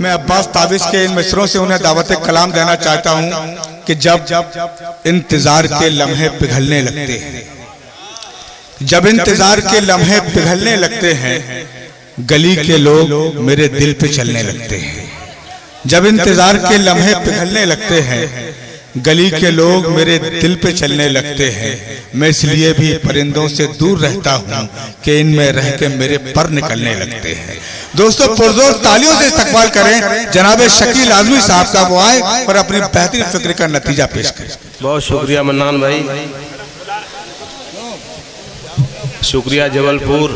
मैं अब्बास ताबिश के इन मिसरों से उन्हें दावत कलाम देना चाहता हूँ कि जब इंतजार के लम्हे पिघलने लगते हैं, जब इंतजार के लम्हे पिघलने लगते हैं, गली के लोग मेरे दिल पे चलने लगते हैं। जब इंतजार के लम्हे पिघलने लगते हैं, गली के लोग मेरे दिल पे चलने लगते हैं। मैं इसलिए भी परिंदों से दूर रहता हूँ कि इनमें रह के मेरे पर निकलने लगते हैं। दोस्तों, पुरजोर तालियों से इस्तकबाल करें जनाब शकील आजमी साहब का। वो आए और अपनी बेहतरीन फिक्र का नतीजा पेश करें। बहुत शुक्रिया मन्नान भाई, शुक्रिया जबलपुर।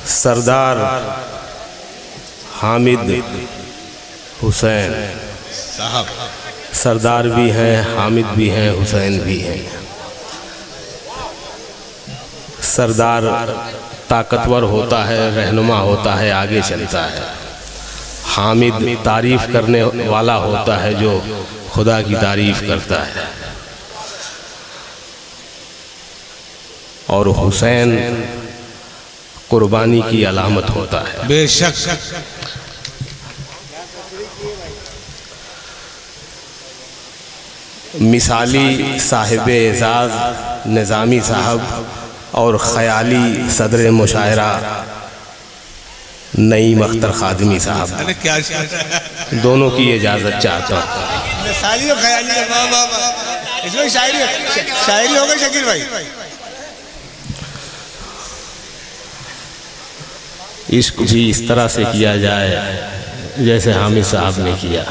सरदार हामिद हुसैन साहब, सरदार भी हैं, हामिद भी हैं, हुसैन भी हैं। सरदार ताकतवर होता है, रहनुमा होता है, आगे चलता है। हामिद तारीफ करने वाला होता है, जो खुदा की तारीफ करता है। और हुसैन कुर्बानी की अलामत होता है। बेशक मिसाली साहिब एजाज निज़ामी साहब और ख़याली सदर मुशायरा नईम अख्तर खादिमी साहब, अरे क्या दोनों की इजाज़त चाहता हूँ। मिसाली और ख़याली, इसमें शायरी हो गई शकील भाई। इश्क भी इस तरह से किया जाए जैसे हामिद साहब ने किया,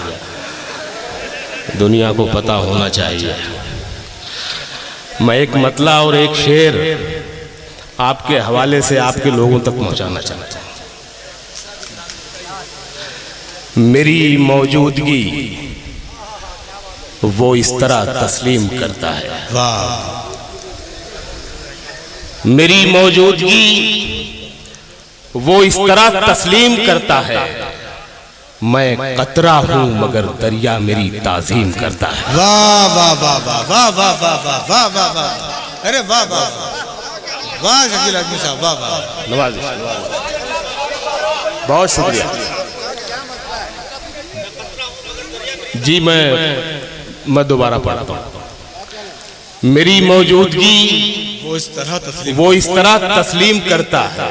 दुनिया को पता होना चाहिए। मैं एक मतला और एक शेर आपके हवाले से आपके लोगों तक पहुंचाना चाहता हूं। मेरी मौजूदगी वो इस तरह तस्लीम करता है। वाह। मेरी मौजूदगी वो इस तरह तस्लीम करता है। मैं कतरा हूं मगर दरिया मेरी ताजीम करता है। वाह वाह वाह वाह वाह वाह वाह वाह वाह वाह वाह, अरे वाह वाह वाह शकील आजमी साहब, वाह वाह। नवाज, बहुत शुक्रिया जी। मैं दोबारा पढ़ता हूं। मेरी मौजूदगी वो इस तरह तस्लीम करता है।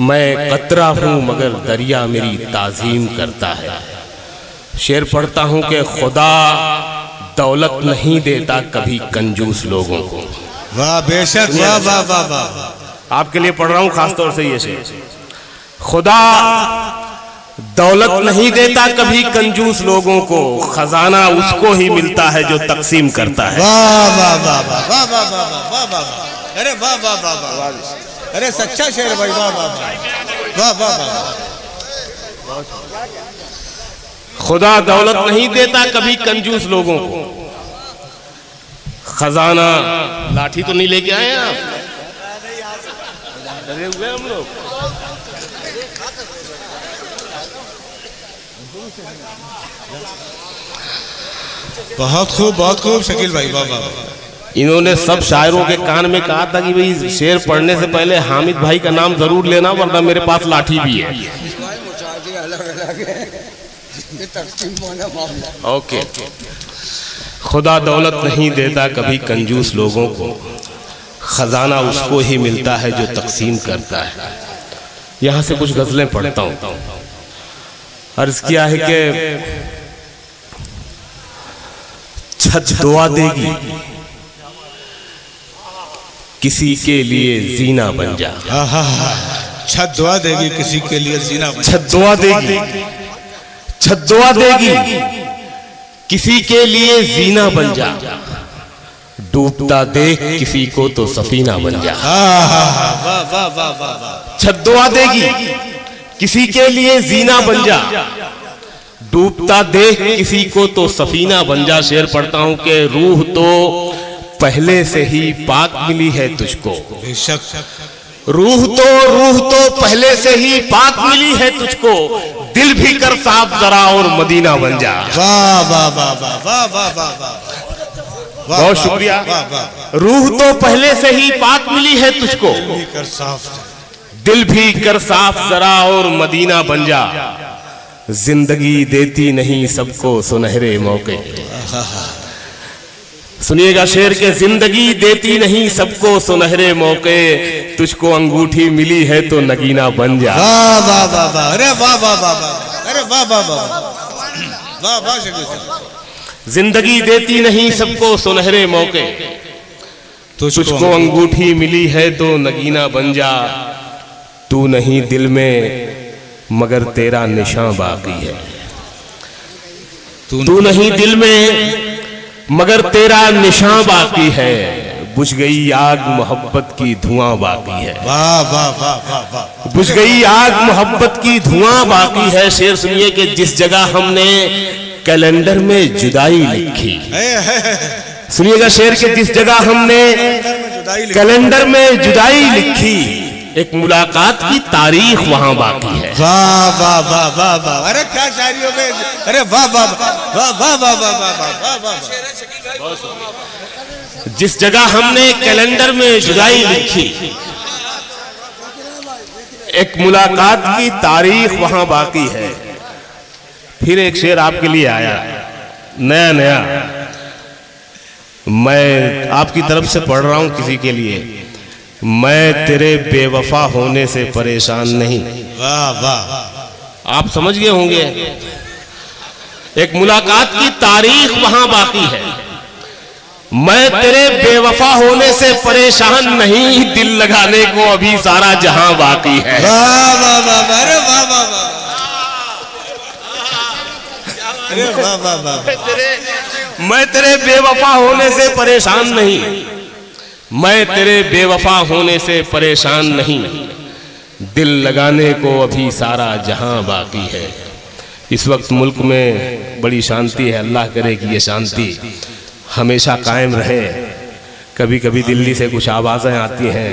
मैं कतरा हूँ मगर दरिया मेरी ताजीम करता है। शेर पढ़ता हूँ कि खुदा दौलत नहीं देता कभी कंजूस लोगों को। वाह बेशक, वाह वाह वाह वाह। आपके लिए पढ़ रहा हूँ खास तौर से ये शेर। खुदा दौलत नहीं देता कभी कंजूस लोगों को, खजाना उसको ही मिलता है जो तकसीम करता है। वाह वाह वाह वाह वाह वाह वाह वाह वाह, अरे वाह वाह वाह वाह, अरे सच्चा शेर भाई, वाह वाह वाह वाह वाह। खुदा दौलत नहीं देता कभी कंजूस लोगों को, खजाना। लाठी तो नहीं लेके आए आप? डरे हुए हम लोग। बहुत खूब शकील भाई, वाह वाह। इन्होंने सब शायरों के कान में कहा था कि भाई शेर पढ़ने से पहले हामिद भाई का नाम जरूर लेना, वरना मेरे पास लाठी भी है। ओके। खुदा दौलत नहीं देता कभी कंजूस लोगों को, खजाना उसको ही मिलता है जो तकसीम करता है। यहाँ से कुछ गजलें पढ़ता हूँ। अर्ज किया है कि छत दुआ देगी किसी के लिए जीना बन जा। छत दुआ देगी किसी के लिए जीना बन जा। छत दुआ देगी, छत दुआ देगी किसी के लिए जीना बन जा। डूबता देख किसी को तो सफीना बन जा। छत दुआ देगी किसी के लिए जीना बन जा। डूबता देख किसी को तो सफीना बन जा। शेर पढ़ता हूं कि रूह तो पहले से ही पाक मिली है तुझको। रूह तो पहले से ही पाक मिली है तुझको। दिल भी कर साफ जरा और मदीना बन जा। वाह वाह वाह वाह वाह वाह वाह। बहुत शुक्रिया। रूह तो पहले से ही पाक मिली है तुझको, दिल भी कर साफ जरा और मदीना बन जा। जिंदगी देती नहीं सबको सुनहरे मौके। सुनिएगा शेर के, जिंदगी देती नहीं सबको सुनहरे मौके, तुझको अंगूठी मिली है तो नगीना बन जा। वाह वाह वाह वाह, अरे वाह वाह वाह वाह, अरे वाह वाह वाह वाह वाह। जिंदगी देती नहीं सबको सुनहरे मौके, तुझको अंगूठी मिली है तो नगीना बन जा। तू नहीं दिल में मगर तेरा निशान बाकी है, तू नहीं दिल में मगर तेरा निशान बाकी है। बुझ गई आग मोहब्बत की धुआं बाकी है। वाह वाह वाह वाह वाह। बुझ गई आग मोहब्बत की धुआं बाकी है। शेर सुनिए कि जिस जगह हमने कैलेंडर में जुदाई लिखी, सुनिएगा शेर के, जिस जगह हमने कैलेंडर में जुदाई लिखी, एक मुलाकात की तारीख वहां बाकी है। वाह वाह वाह वाह वाह, अरे क्या शायरी हो गई, अरे वाह वाह वाह वाह वाह वाह वाह। जिस जगह हमने कैलेंडर में जुदाई लिखी, एक मुलाकात की तारीख वहां बाकी है। फिर एक शेर आपके लिए आया, नया नया, मैं आपकी तरफ से पढ़ रहा हूं किसी के लिए। मैं तेरे बेवफा होने से परेशान नहीं। वाह वाह, आप समझ गए होंगे, एक मुलाकात की तारीख वहां बाकी है। मैं तेरे बेवफा होने से परेशान नहीं, दिल लगाने को अभी सारा जहां बाकी है। वाह वाह वाह, अरे वाह वाह वाह, अरे वाह वाह वाह। मैं तेरे बेवफा होने से परेशान नहीं, मैं तेरे बेवफा होने से परेशान नहीं, दिल लगाने को अभी सारा जहां बाकी है। इस वक्त मुल्क में बड़ी शांति है, अल्लाह करे कि ये शांति हमेशा कायम रहे। कभी कभी दिल्ली से कुछ आवाज़ें आती हैं,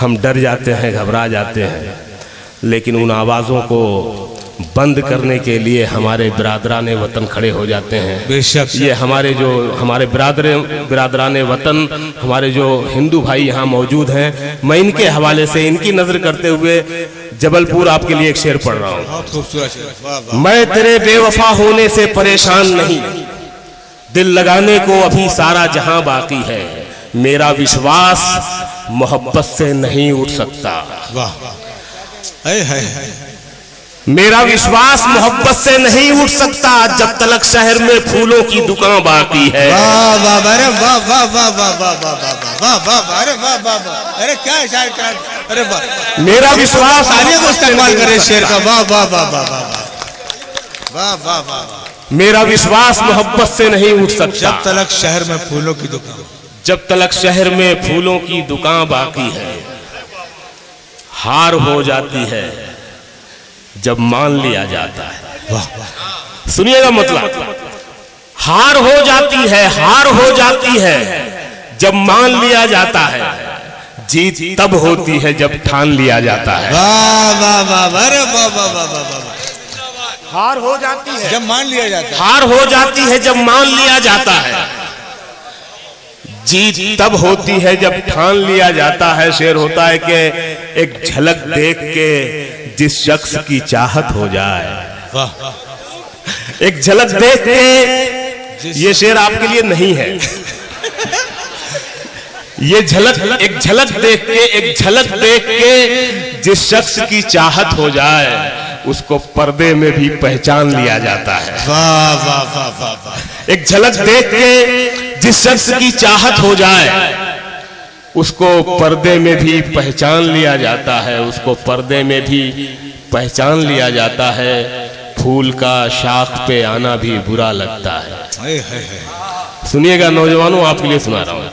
हम डर जाते हैं, घबरा जाते हैं, लेकिन उन आवाज़ों को बंद करने के लिए हमारे बिरादरान वतन खड़े हो जाते हैं। बेशक ये हमारे बिरादरान वतन, हमारे जो हिंदू भाई यहाँ मौजूद हैं, मैं इनके हवाले से इनकी नज़र करते हुए जबलपुर आपके लिए एक शेर पढ़ रहा हूँ। बहुत खूबसूरत शेर। वाह वाह। मैं तेरे बेवफा होने से परेशान नहीं, दिल लगाने को अभी सारा जहां बाकी है। मेरा विश्वास मोहब्बत से नहीं उठ सकता। वाह, है मेरा विश्वास मोहब्बत से नहीं उठ सकता, जब तलक शहर में फूलों की दुकान बाकी है। वाह वाह, अरे वाह वाह वाह वाह वाह वाह वाह वाह, अरे वाह वाह वाह, अरे क्या शायर, क्या, अरे वाह। मेरा विश्वास आगे को इस्तेमाल करे शेर का। वाह वाह वाह वाह वाह वाह वाह। मेरा विश्वास मोहब्बत से नहीं उठ सकता, जब तलक शहर में फूलों की दुकान, जब तलक शहर में फूलों की दुकान बाकी है। हार हो जाती है जब मान लिया जाता है। वाह, सुनिएगा मतलब, हार हो जाती है, हार हो जाती है जब मान लिया जाता है। जीत तब होती है जब ठान लिया जाता है। वाह वाह वाह, अरे वाह वाह वाह वाह। हार हो जाती है जब मान लिया जाता है, हार हो जाती है जब मान लिया जाता है। जीत तब होती है जब ठान लिया जाता है। शेर होता है कि एक झलक देख के जिस शख्स की चाहत हो जाए। वाह, एक झलक देख के, ये शेर आपके लिए नहीं है, ये झलक, एक झलक देख के, एक झलक देख के जिस शख्स की चाहत हो जाए, उसको पर्दे में भी पहचान लिया जाता है। वाह वाह वाह वाह वाह। एक झलक देख के जिस शख्स की चाहत हो जाए, उसको पर्दे में भी पहचान लिया जाता है, उसको पर्दे में भी पहचान लिया जाता है। फूल का शाख पे आना भी बुरा लगता है। सुनिएगा नौजवानों, आपके लिए सुना रहा हूं।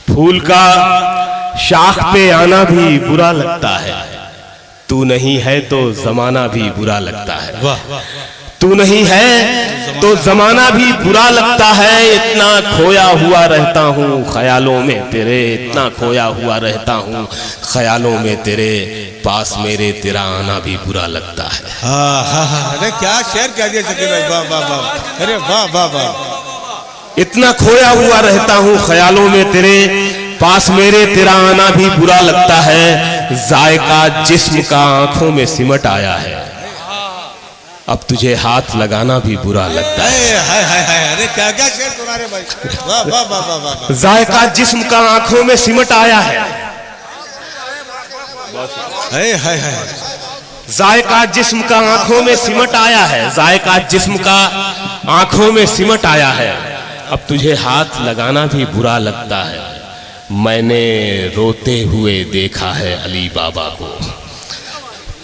फूल का शाख पे आना भी बुरा लगता है, तू नहीं है तो जमाना भी बुरा लगता है। वाह, तू नहीं है तो जमाना भी बुरा लगता है। इतना खोया हुआ रहता हूँ ख्यालों में तेरे, इतना खोया हुआ रहता हूँ ख्यालों में तेरे, पास मेरे तेरा आना भी बुरा लगता है। हाँ हाँ हाँ, अरे क्या शेर कह दिया शकील भाई। वाह वाह वाह, अरे वाह वाह वाह। इतना खोया हुआ रहता हूँ ख्यालों में तेरे, पास मेरे तेरा आना भी बुरा लगता है। जायका जिस्म का आंखों में सिमट आया है, अब तुझे हाथ लगाना भी बुरा लगता है। अरे क्या क्या शेर सुना रहे भाई, वाह वाह वाह वाह वाह। जायका जिस्म का आंखों में सिमट आया है, जायका जिस्म का आंखों में सिमट आया है, जायका जिस्म का आंखों में सिमट आया है, अब तुझे हाथ लगाना भी बुरा लगता है। मैंने रोते हुए देखा है अली बाबा को।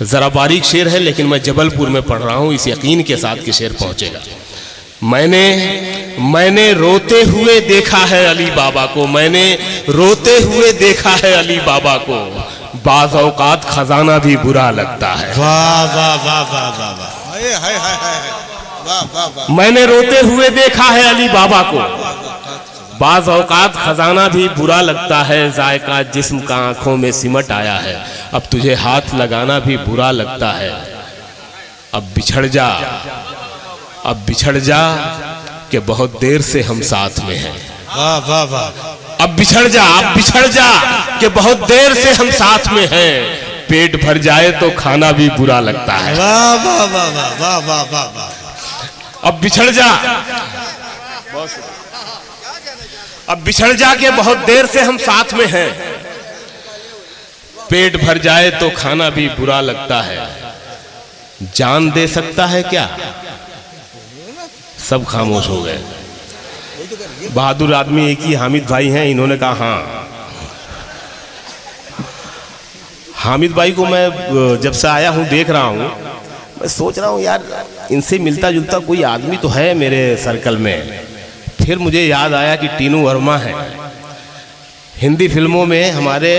जरा बारीक शेर है लेकिन मैं जबलपुर में पढ़ रहा हूं, इस यकीन के साथ कि शेर पहुंचेगा। मैंने रोते हुए देखा है अली बाबा को, मैंने रोते हुए देखा है अली बाबा को, बाज़ औकात खजाना भी बुरा लगता है। वाह वाह वाह वाह वाह वाह। मैंने रोते हुए देखा है अली बाबा को, बाज़ औकात खजाना भी बुरा लगता है। जायका जिस्म का आंखों में सिमट आया है, अब तुझे हाथ लगाना भी बुरा लगता है। अब बिछड़ जा, अब बिछड़ जा कि बहुत देर से हम साथ में हैं। वाह वाह वाह। अब बिछड़ जा, अब बिछड़ जा कि बहुत देर से हम साथ में हैं। पेट भर जाए तो खाना भी बुरा लगता है। वाह वाह वाह वाह वाह वाह वाह। अब बिछड़ जा, अब बिछड़ जा के बहुत देर से हम साथ में हैं। पेट भर जाए तो खाना भी बुरा लगता है। जान दे सकता है क्या? सब खामोश हो गए। बहादुर आदमी एक ही हामिद भाई हैं, इन्होंने कहा हाँ। हामिद भाई को मैं जब से आया हूँ देख रहा हूँ, मैं सोच रहा हूँ यार इनसे मिलता जुलता कोई आदमी तो है मेरे सर्कल में। फिर मुझे याद आया कि टीनू वर्मा है, हिंदी फिल्मों में हमारे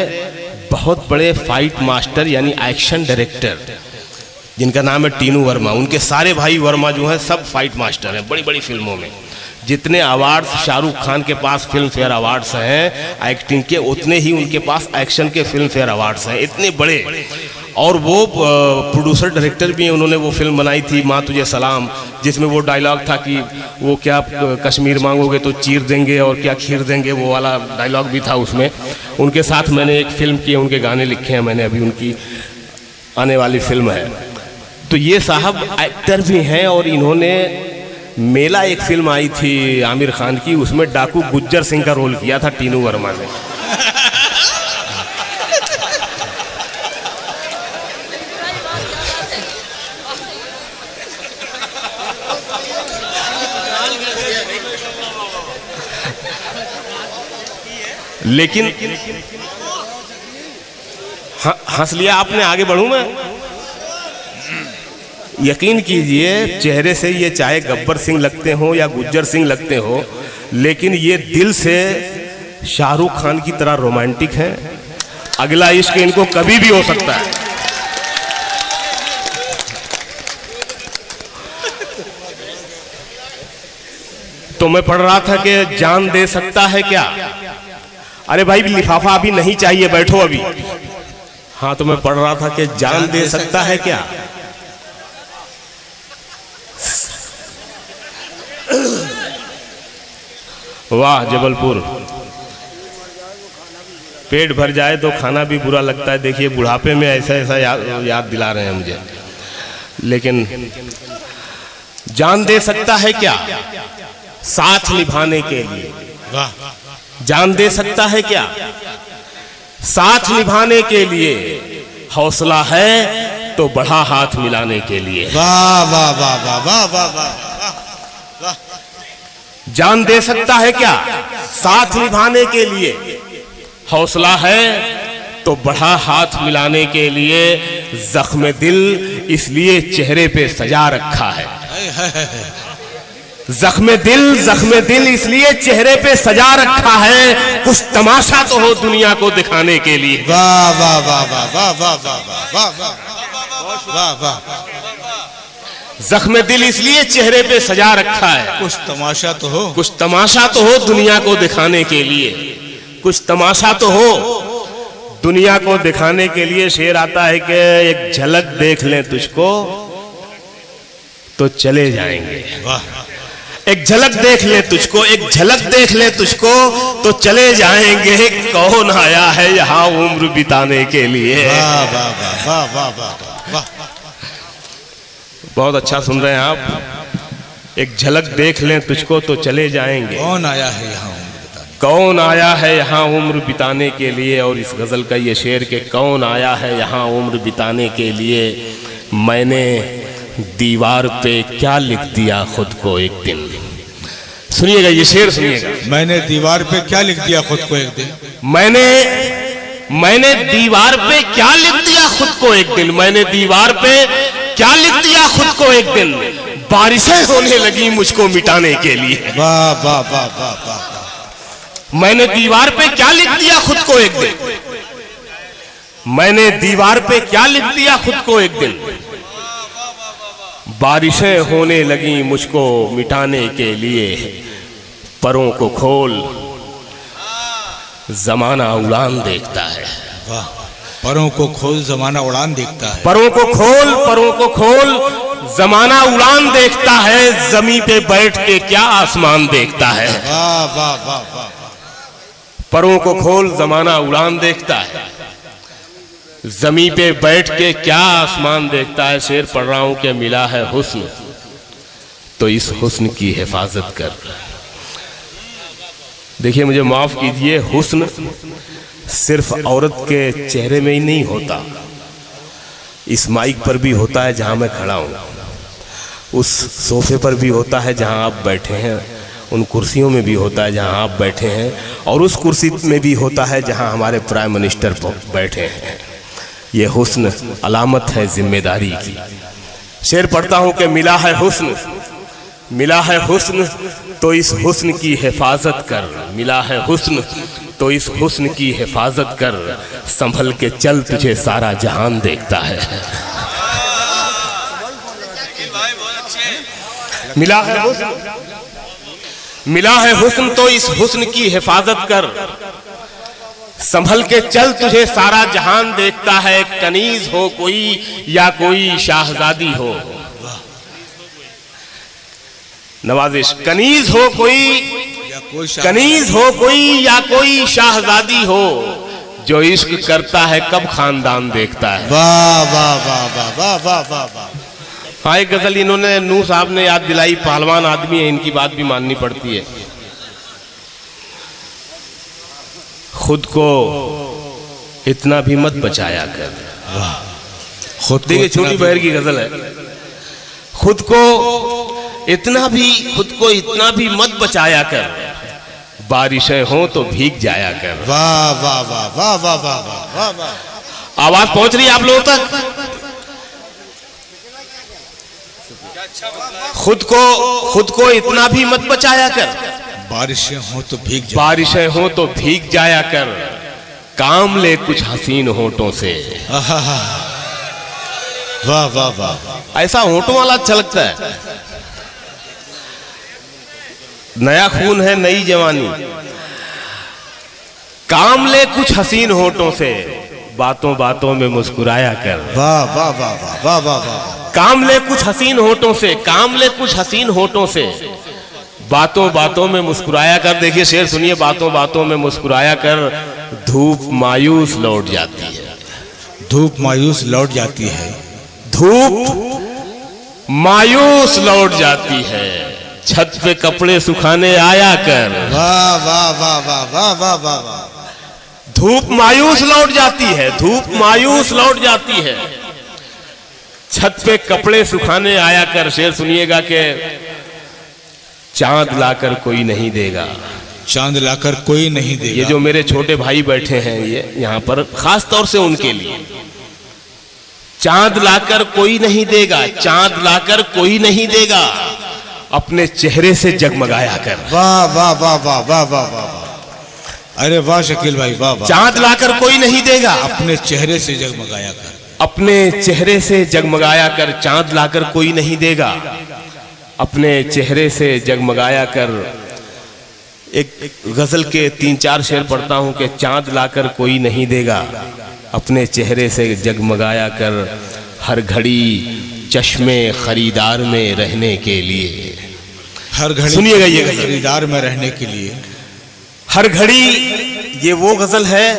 बहुत बड़े फाइट मास्टर यानी एक्शन डायरेक्टर जिनका नाम है टीनू वर्मा। उनके सारे भाई वर्मा जो हैं सब फाइट मास्टर हैं बड़ी बड़ी फिल्मों में। जितने अवार्ड्स शाहरुख खान के पास फिल्म फेयर अवार्ड्स हैं एक्टिंग के, उतने ही उनके पास एक्शन के फिल्म फेयर अवार्ड्स हैं, इतने बड़े। और वो प्रोड्यूसर डायरेक्टर भी हैं। उन्होंने वो फिल्म बनाई थी माँ तुझे सलाम, जिसमें वो डायलॉग था कि वो क्या कश्मीर मांगोगे तो चीर देंगे और क्या खीर देंगे, वो वाला डायलॉग भी था उसमें। उनके साथ मैंने एक फिल्म की है, उनके गाने लिखे हैं मैंने, अभी उनकी आने वाली फिल्म है। तो ये साहब एक्टर भी हैं और इन्होंने मेला एक फिल्म आई थी आमिर खान की, उसमें डाकू गुज्जर सिंह का रोल किया था टीनू वर्मा ने। लेकिन हंस लिया आपने, आगे बढ़ूं मैं? यकीन कीजिए चेहरे से ये चाहे गब्बर सिंह लगते हो या गुज्जर सिंह लगते हो, लेकिन ये दिल से शाहरुख खान की तरह रोमांटिक हैं। अगला इश्क इनको कभी भी हो सकता है। तो मैं पढ़ रहा था कि जान दे सकता है क्या? अरे भाई लिफाफा अभी नहीं चाहिए, बैठो अभी। हाँ तो मैं पढ़ रहा था कि जान दे सकता है क्या? वाह जबलपुर। पेट भर जाए तो खाना भी बुरा लगता है। देखिए बुढ़ापे में ऐसा ऐसा याद दिला रहे हैं मुझे। लेकिन जान दे सकता है क्या साथ निभाने के लिए? वाह। जान दे सकता है क्या साथ निभाने के लिए? हौसला है तो बढ़ा हाथ मिलाने के लिए। वाह वाह वाह वाह वाह वाह वाह। जान दे सकता है क्या साथ निभाने के लिए? हौसला है तो बढ़ा हाथ मिलाने के लिए। जख्म दिल इसलिए चेहरे पे सजा रखा है। जख्म दिल इसलिए चेहरे पे सजा रखा है। कुछ तमाशा तो हो दुनिया को दिखाने के लिए। वाह वाह वाह वाह वाह वाह वाह वाह वाह वाह। जख्म दिल इसलिए चेहरे पे सजा रखा है। कुछ तमाशा तो हो, कुछ तमाशा तो हो दुनिया को दिखाने के लिए। कुछ तमाशा तो हो दुनिया को दिखाने के लिए। शेर आता है कि एक झलक देख लें तुझको तो चले जाएंगे। वाह। एक झलक देख ले तुझको, एक झलक देख ले तुझको तो चले जाएंगे, कौन आया है यहाँ उम्र बिताने के लिए। वाह वाह वाह वाह वाह वाह, बहुत अच्छा सुन रहे हैं आप। एक झलक देख लें तुझको तो चले जाएंगे, कौन आया है यहाँ उम्र बिताने, कौन आया है यहाँ उम्र बिताने के लिए। और इस गजल का ये शेर के कौन आया है यहाँ उम्र बिताने के लिए, मैंने दीवार पे क्या लिख दिया खुद को एक दिन। सुनिएगा ये शेर, सुनिएगा। मैंने दीवार पे क्या लिख दिया खुद को एक दिन, मैंने दीवार पे क्या लिख दिया खुद को एक दिन, मैंने दीवार पे क्या लिख दिया खुद को एक दिन, बारिशें होने लगी मुझको मिटाने के लिए। वाह वाह वाह वाह वाह, मैंने दीवार पे क्या लिख दिया खुद को एक दिन, मैंने दीवार पे क्या लिख दिया खुद को एक दिन, बारिशें होने लगी मुझको मिटाने के लिए। परों को खोल जमाना उड़ान देखता है। वाह, परों को खोल जमाना उड़ान देखता है। परों को खोल जमाना उड़ान देखता है, जमीन पे बैठ के क्या आसमान देखता है। वाह वाह वाह वाह, परों को खोल जमाना उड़ान देखता है, जमीन पे बैठ के क्या आसमान देखता है। शेर पढ़ रहा हूं कि मिला है हुस्न तो इस हुस्न की हिफाजत कर। देखिए मुझे माफ कीजिए, हुस्न सिर्फ औरत के चेहरे में ही नहीं होता, इस माइक पर भी होता है जहां मैं खड़ा हूं, उस सोफे पर भी होता है जहां आप बैठे हैं, उन कुर्सियों में भी होता है जहां आप बैठे हैं, और उस कुर्सी में भी होता है जहां हमारे प्राइम मिनिस्टर बैठे हैं। ये हुस्न अलामत है जिम्मेदारी की। शेर पढ़ता हूं कि मिला है हुस्न, मिला है हुस्न तो इस हुस्न की हिफाजत कर, मिला है हुस्न तो इस हुस्न की हिफाजत कर, संभल के चल तुझे सारा जहान देखता है। मिला है हुस्न, मिला है हुस्न तो इस हुस्न की हिफाजत कर, संभल के चल तुझे सारा जहान देखता है। कनीज हो कोई या कोई शाहजादी हो, नवाजिश, कनीज हो कोई, कनीज हो कोई या कोई शाहजादी हो, जो इश्क करता है कब खानदान देखता है। वाह वाह वाह वाह वाह वाह वाह वाह। हाँ, एक गजल इन्होंने नूह साहब ने याद दिलाई, पहलवान आदमी है, इनकी बात भी माननी पड़ती है। खुद को इतना भी मत बचाया कर। खुद देखिए छोटी बहर की गजल है, खुद को इतना भी मत बचाया कर, बारिशें हो तो भीग जाया कर। वाह वाह वाह वाह वाह वाह वाह वाह। आवाज पहुंच रही है आप लोगों तक? खुद को इतना भी मत बचाया कर, बारिशें हो तो भीग जाया, बारिशें हो तो भीग जाया कर, काम ले कुछ हसीन होठों से। वाह वाह वाह, ऐसा होठों वाला अच्छा लगता है। नया खून है नई जवानी, काम ले कुछ हसीन होठों से, बातों बातों में मुस्कुराया कर। वाह वाह वाह वाह वाह वाह वाह। काम ले कुछ हसीन होठों से, काम ले कुछ हसीन होठों से, बातों बातों में मुस्कुराया कर। देखिए शेर सुनिए, बातों बातों में मुस्कुराया कर, धूप मायूस लौट जाती है, धूप मायूस लौट जाती है, धूप मायूस लौट जाती है, छत पे कपड़े सुखाने आया कर। वाह वाह वाह वाह वाह वाह वाह वाह। धूप मायूस लौट जाती है, धूप मायूस लौट जाती है, छत पे कपड़े सुखाने आया कर। शेर सुनिएगा कि चांद लाकर कोई नहीं देगा, चांद लाकर कोई नहीं देगा। ये जो मेरे छोटे भाई बैठे हैं ये यहाँ पर खास तौर से उनके लिए, चांद लाकर कोई नहीं देगा, चांद लाकर कोई नहीं देगा, अपने चेहरे से जगमगाया कर। वाह वाह वाह वाह वाह वाह वाह। अरे वाह शकील भाई, वाह वाह। चांद लाकर कोई नहीं देगा, अपने चेहरे से जगमगाया कर, अपने चेहरे से जगमगाया कर, चांद लाकर कोई नहीं देगा, अपने चेहरे से जगमगाया कर। एक गजल के 3-4 शेर पढ़ता हूं कि चांद लाकर कोई नहीं देगा, अपने चेहरे से जगमगाया कर, हर घड़ी चश्मे खरीदार में रहने के लिए, हर घड़ी सुनिएगा ये गजल। खरीदार में रहने के लिए हर घड़ी, ये वो गजल है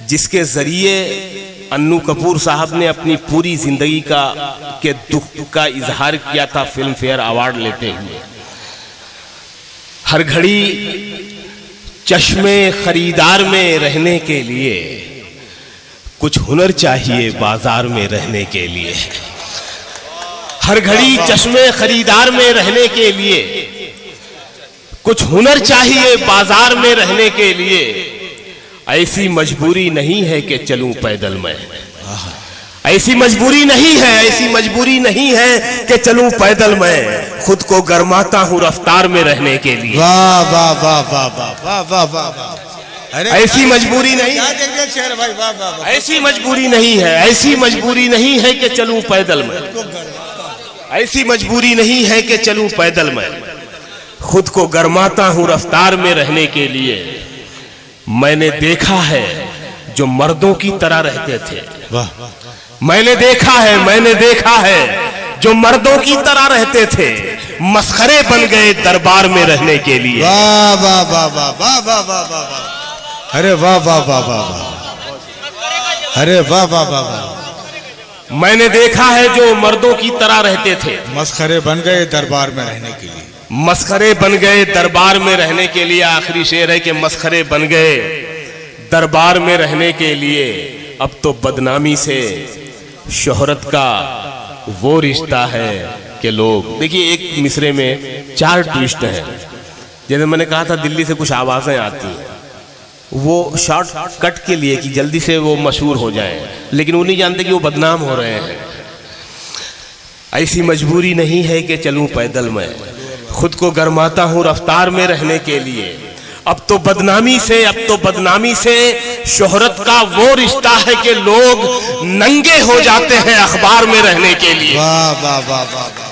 जिसके जरिए अन्नू कपूर साहब ने अपनी पूरी जिंदगी के दुख का इजहार किया था फिल्म फेयर अवार्ड लेते हुए। हर घड़ी चश्मे खरीदार में रहने के लिए कुछ हुनर चाहिए बाजार में रहने के लिए। हर घड़ी चश्मे खरीदार में रहने के लिए कुछ हुनर चाहिए बाजार में रहने के लिए। ऐसी मजबूरी नहीं है कि चलूं पैदल मैं, ऐसी मजबूरी नहीं है, ऐसी मजबूरी नहीं है कि चलूं पैदल मैं। खुद को गरमाता हूं रफ्तार में रहने के लिए। वाह वाह वाह वाह वाह वाह वाह वाह। अरे ऐसी मजबूरी नहीं, भाई वाह वाह। ऐसी मजबूरी नहीं है, ऐसी मजबूरी नहीं है कि चलूं पैदल मैं, ऐसी मजबूरी नहीं है कि चलूं पैदल मैं। खुद को गरमाता हूं रफ्तार में रहने के लिए। मैंने देखा है जो मर्दों की तरह रहते थे, वाह। मैंने देखा है, मैंने देखा है जो मर्दों की तरह रहते थे, मस्खरे बन गए दरबार में रहने के लिए। वाह वाह वाह वाह वाह वाह वाह वाह। अरे वाह वाह वाह वाह वाह। अरे वाह वाह वाह वाह। मैंने देखा है जो मर्दों की तरह रहते थे, मस्खरे बन गए दरबार में रहने के लिए। मस्खरे बन गए दरबार में रहने के लिए। आखिरी शेर है कि मस्खरे बन गए दरबार में रहने के लिए। अब तो बदनामी से शोहरत का वो रिश्ता है कि लोग, देखिए एक मिसरे में 4 ट्विस्ट हैं। जैसे मैंने कहा था दिल्ली से कुछ आवाजें आती हैं, वो शॉर्ट कट के लिए कि जल्दी से वो मशहूर हो जाएं, लेकिन वो नहीं जानते कि वो बदनाम हो रहे हैं। ऐसी मजबूरी नहीं है कि चलूं पैदल मैं, खुद को गरमाता हूं रफ्तार में रहने के लिए। अब तो बदनामी से, अब तो बदनामी से शोहरत का वो रिश्ता है कि लोग नंगे हो जाते हैं अखबार में रहने के लिए। वाह वाह वाह वाह।